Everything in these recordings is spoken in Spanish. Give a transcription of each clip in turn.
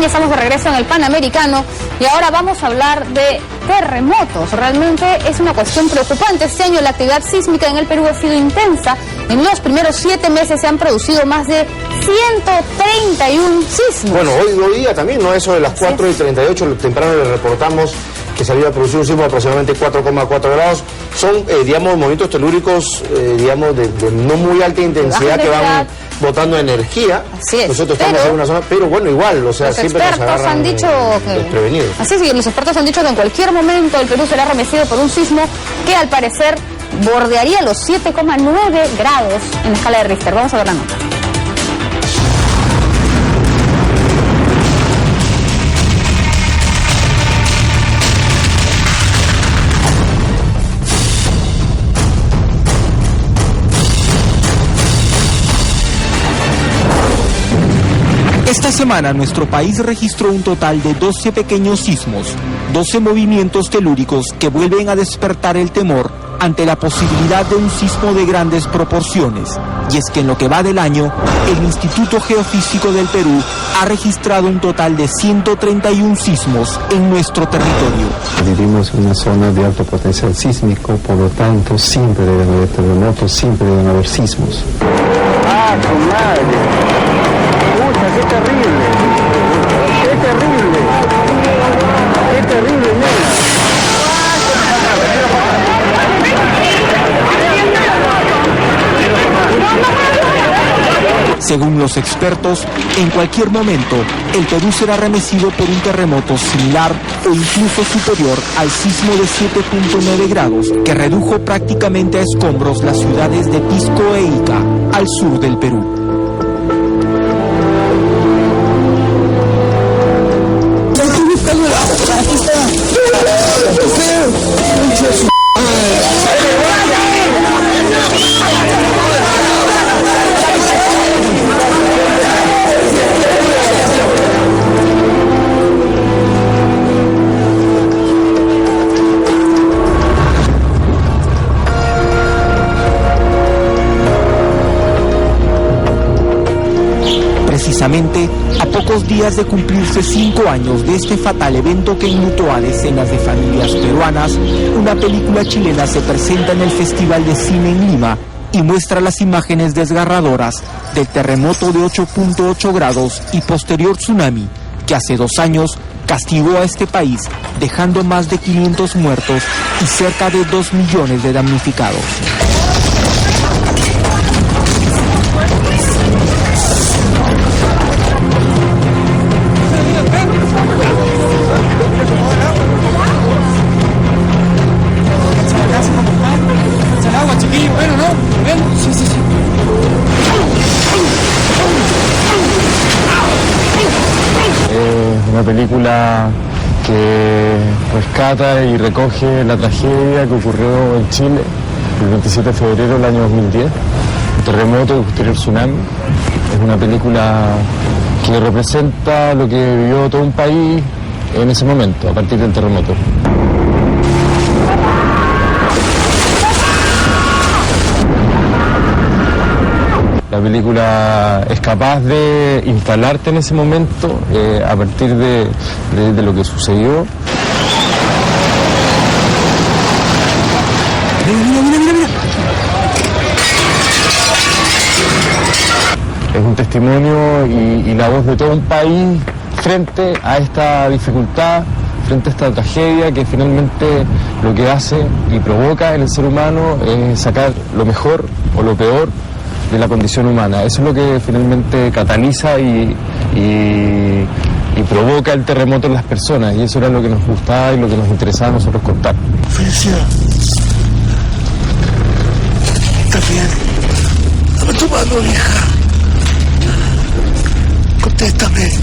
ya estamos de regreso en el Panamericano y ahora vamos a hablar de terremotos. Realmente es una cuestión preocupante. Este año la actividad sísmica en el Perú ha sido intensa. En los primeros 7 meses se han producido más de 131 sismos. Bueno, hoy día también, ¿no? Eso de las 4:38, temprano le reportamos que se había producido un sismo de aproximadamente 4,4 grados. Son, digamos, movimientos telúricos, digamos, de no muy alta intensidad que van botando energía. Así es. Nosotros estamos en una zona, pero bueno, igual, o sea, siempre nos agarran han dicho desprevenidos. Así es, y los expertos han dicho que en cualquier momento el Perú será remecido por un sismo que al parecer bordearía los 7,9 grados en la escala de Richter. Vamos a ver la nota. Esta semana nuestro país registró un total de 12 pequeños sismos, 12 movimientos telúricos que vuelven a despertar el temor ante la posibilidad de un sismo de grandes proporciones. Y es que en lo que va del año, el Instituto Geofísico del Perú ha registrado un total de 131 sismos en nuestro territorio. Vivimos en una zona de alto potencial sísmico, por lo tanto siempre deben haber terremotos, siempre deben haber sismos. ¡Ah, su madre! ¡Qué terrible! ¡Qué terrible! ¡Qué terrible, nena! Según los expertos, en cualquier momento, el Perú será remecido por un terremoto similar o incluso superior al sismo de 7,9 grados que redujo prácticamente a escombros las ciudades de Pisco e Ica, al sur del Perú. Precisamente, a pocos días de cumplirse 5 años de este fatal evento que enlutó a decenas de familias peruanas, una película chilena se presenta en el Festival de Cine en Lima y muestra las imágenes desgarradoras del terremoto de 8,8 grados y posterior tsunami que hace 2 años castigó a este país, dejando más de 500 muertos y cerca de 2 millones de damnificados. Una película que rescata y recoge la tragedia que ocurrió en Chile el 27 de febrero del año 2010, el terremoto y posterior tsunami. Es una película que representa lo que vivió todo un país en ese momento, a partir del terremoto. La película es capaz de instalarte en ese momento a partir de lo que sucedió. Mira. Es un testimonio y la voz de todo un país frente a esta dificultad, frente a esta tragedia que finalmente lo que hace y provoca en el ser humano es sacar lo mejor o lo peor de la condición humana. Eso es lo que finalmente cataliza y provoca el terremoto en las personas, y eso era lo que nos gustaba y lo que nos interesaba a nosotros contar. Felicia, ¿estás bien? Dame tu mano, vieja. Contéstame.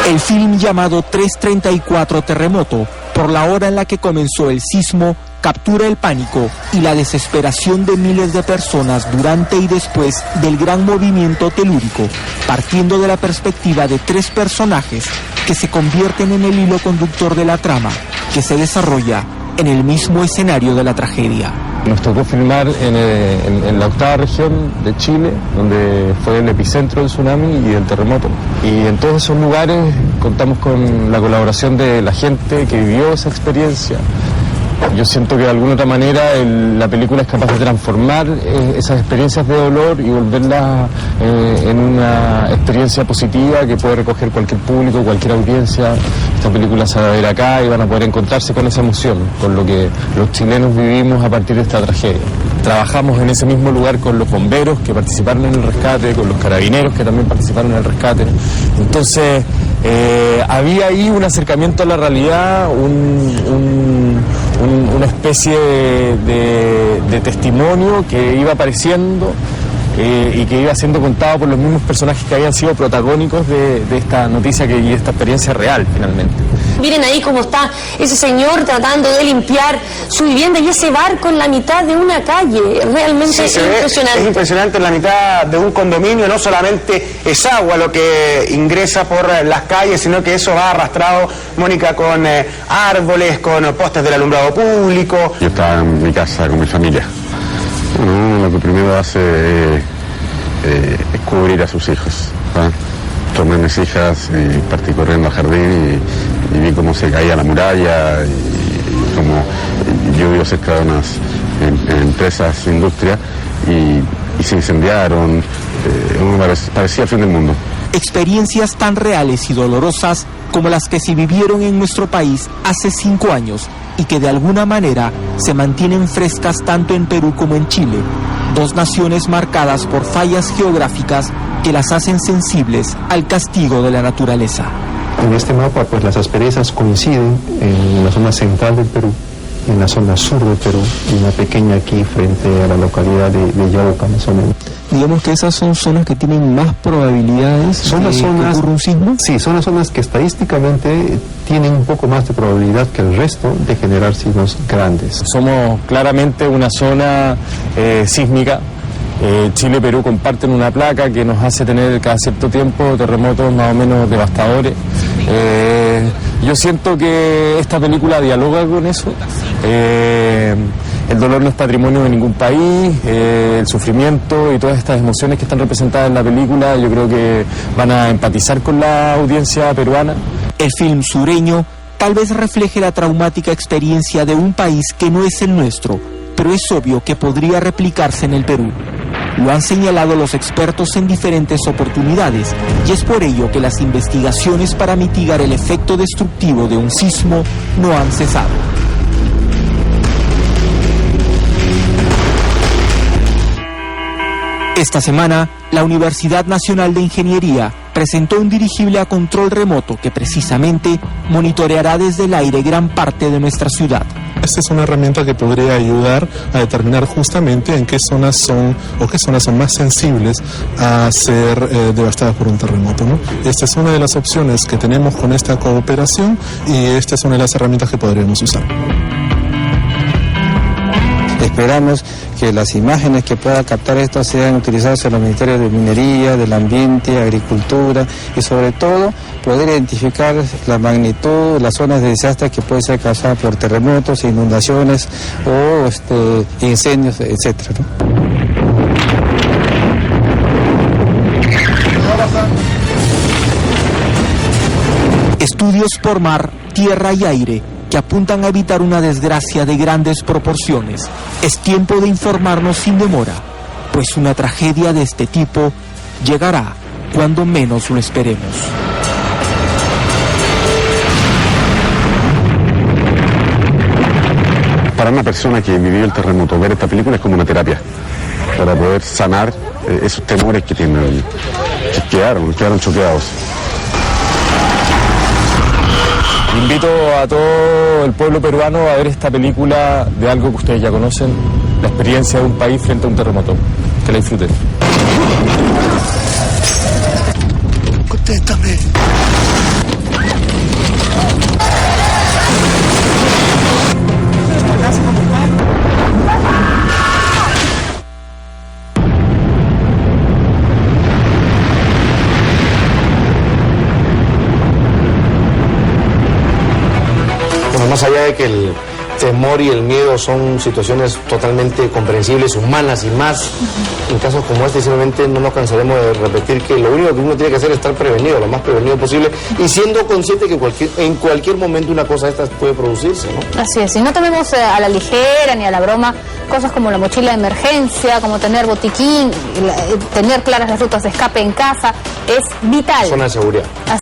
El film llamado 334 Terremoto, por la hora en la que comenzó el sismo, captura el pánico y la desesperación de miles de personas durante y después del gran movimiento telúrico, partiendo de la perspectiva de 3 personajes que se convierten en el hilo conductor de la trama, que se desarrolla en el mismo escenario de la tragedia. Nos tocó filmar en la octava región de Chile, donde fue el epicentro del tsunami y del terremoto. Y en todos esos lugares contamos con la colaboración de la gente que vivió esa experiencia. Yo siento que de alguna otra manera la película es capaz de transformar esas experiencias de dolor y volverlas en una experiencia positiva que puede recoger cualquier público, cualquier audiencia. Esta película se va a ver acá y van a poder encontrarse con esa emoción, con lo que los chilenos vivimos a partir de esta tragedia. Trabajamos en ese mismo lugar con los bomberos que participaron en el rescate, con los carabineros que también participaron en el rescate. Entonces, había ahí un acercamiento a la realidad, una especie de testimonio que iba apareciendo y que iba siendo contado por los mismos personajes que habían sido protagónicos de esta noticia y esta experiencia real, finalmente. Miren ahí cómo está ese señor tratando de limpiar su vivienda y ese barco en la mitad de una calle. Realmente sí, impresionante. Es impresionante, en la mitad de un condominio no solamente es agua lo que ingresa por las calles, sino que eso va arrastrado, Mónica, con árboles, con postes del alumbrado público. Yo estaba en mi casa con mi familia. Lo que primero hace es cubrir a sus hijos. Tomé a mis hijas y partí corriendo al jardín y vi cómo se caía la muralla y cómo yo vivo cerca de unas empresas, industria y se incendiaron. Parecía el fin del mundo. Experiencias tan reales y dolorosas como las que se vivieron en nuestro país hace 5 años y que de alguna manera se mantienen frescas tanto en Perú como en Chile, dos naciones marcadas por fallas geográficas que las hacen sensibles al castigo de la naturaleza. En este mapa, pues las asperezas coinciden en la zona central del Perú, en la zona sur del Perú y una pequeña aquí frente a la localidad de Yauca, más o menos. Digamos que esas son zonas que tienen más probabilidades son las zonas, que ocurra un sismo. Sí, son las zonas que estadísticamente tienen un poco más de probabilidad que el resto de generar sismos grandes. Somos claramente una zona sísmica. Chile y Perú comparten una placa que nos hace tener cada cierto tiempo terremotos más o menos devastadores. Yo siento que esta película dialoga con eso. El dolor no es patrimonio de ningún país, el sufrimiento y todas estas emociones que están representadas en la película yo creo que van a empatizar con la audiencia peruana. El film sureño tal vez refleje la traumática experiencia de un país que no es el nuestro, pero es obvio que podría replicarse en el Perú. Lo han señalado los expertos en diferentes oportunidades y es por ello que las investigaciones para mitigar el efecto destructivo de un sismo no han cesado. Esta semana, la Universidad Nacional de Ingeniería presentó un dirigible a control remoto que precisamente monitoreará desde el aire gran parte de nuestra ciudad. Esta es una herramienta que podría ayudar a determinar justamente en qué zonas son o qué zonas son más sensibles a ser devastadas por un terremoto, ¿no? Esta es una de las opciones que tenemos con esta cooperación y esta es una de las herramientas que podríamos usar. Esperamos que las imágenes que pueda captar esto sean utilizadas en los ministerios de Minería, del Ambiente, Agricultura y sobre todo poder identificar la magnitud, las zonas de desastre que pueden ser causadas por terremotos, inundaciones o incendios, etcétera, ¿no? Estudios por mar, tierra y aire que apuntan a evitar una desgracia de grandes proporciones. Es tiempo de informarnos sin demora, pues una tragedia de este tipo llegará cuando menos lo esperemos. Para una persona que vivió el terremoto, ver esta película es como una terapia para poder sanar esos temores que tienen, que quedaron choqueados. Invito a todo el pueblo peruano a ver esta película de algo que ustedes ya conocen, la experiencia de un país frente a un terremoto. Que la disfruten. Contéstame. Más allá de que temor y el miedo son situaciones totalmente comprensibles, humanas, y más en casos como este. Simplemente no nos cansaremos de repetir que lo único que uno tiene que hacer es estar prevenido, lo más prevenido posible, y siendo consciente que en cualquier momento una cosa de estas puede producirse, ¿no? Así es, y no tomemos a la ligera ni a la broma cosas como la mochila de emergencia, como tener botiquín, tener claras las rutas de escape en casa, es vital. Zona de seguridad.